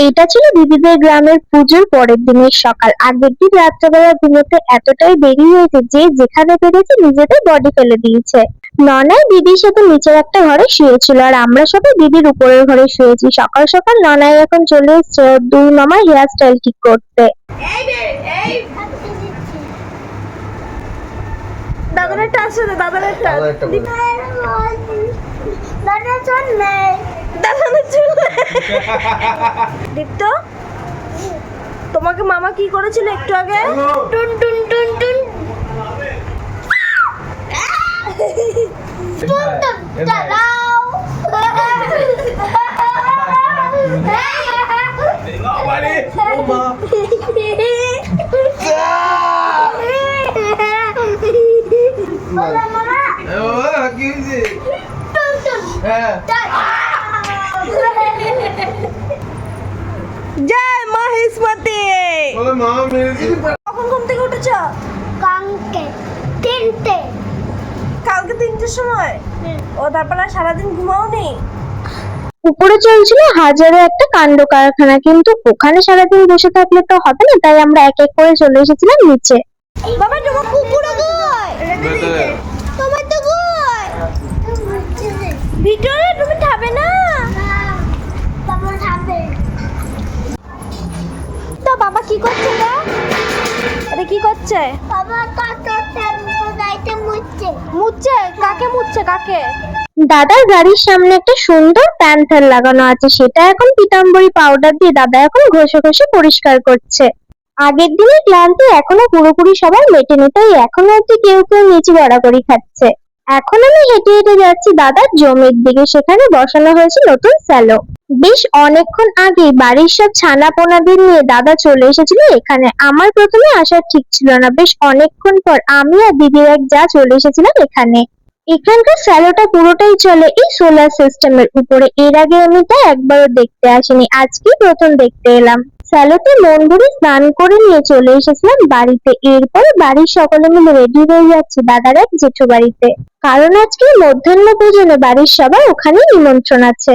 এটা ছিল দিদিদের গ্রামের পুজোর পরের দিনের সকাল। আগের দিন রাত্রেবেলা ঘুমোতে এতটাই দেরি হয়েছে যে যেখানে পেরেছে নিজেদের বডি ফেলে দিয়েছে। ননাই দিদির সাথে নিচের একটা ঘরে শুয়েছিল আর আমরা সবাই দিদির উপরের ঘরে শুয়েছি। সকাল সকাল ননাই এখন চলে এসছে ওর দুই মামার হেয়ার স্টাইল ঠিক করতে। দাদার একটা আছে, দাদার একটা দীপ্ত, তোমাকে মামা কি করেছিল একটু আগে? টুন টুন টুন টুন জয় মহেশমতি। কখন ঘুম থেকে উঠেছ? কালকে 3টের সময়। ও তারপরে সারাদিন ঘুমাওনি? উপরে চলছিল হাজারো একটা কাণ্ড কারখানা, কিন্তু ওখানে সারাদিন বসে থাকলে তো হবে না, তাই আমরা এক এক করে চলে এসেছিলাম নিচে। বাবা তোমার কুকুরও কই? তোমার তো কই? ভিতরে তুমি খাবে না? তো বাবা কি করছে গো? আরে কি করছে? মুচ্ছে? কাকে মুচ্ছে? কাকে? দাদার গাড়ির সামনে একটা সুন্দর প্যান্থার লাগানো আছে, সেটা এখন পিতাম্বরী পাউডার দিয়ে দাদা এখন ঘষে ঘষে পরিষ্কার করছে। আগের দিনের ক্লান্তি এখনো পুরোপুরি সবার মেটেনি, তাই এখনো অব্দি কেউ কেউ নিচে গড়াগড়ি খাচ্ছে। এখন আমি হেঁটে হেঁটে যাচ্ছি দাদার জমির দিকে, সেখানে বসানো হয়েছে নতুন স্যালো। বেশ অনেকক্ষণ আগে বাড়ির সব ছানা পোনাদের নিয়ে দাদা চলে এসেছিল এখানে। আমার প্রথমে আসার ঠিক ছিল না, বেশ অনেকক্ষণ পর আমি আর দিদির এক যা চলে এসেছিলাম এখানে। এখানকার স্যালোটা পুরোটাই চলে এই সোলার সিস্টেমের উপরে। এর আগে আমি তা একবারও দেখতে আসিনি, আজকেই প্রথম দেখতে এলাম। স্যালোতে মন ভরে স্নান করে নিয়ে চলে এসেছিলাম বাড়িতে। এরপর বাড়ির সকলে মিলে রেডি হয়ে যাচ্ছি দাদার এক জেঠু বাড়িতে, কারণ আজকে মধ্যাহ্ন ভোজনে বাড়ির সবার ওখানে নিমন্ত্রণ আছে।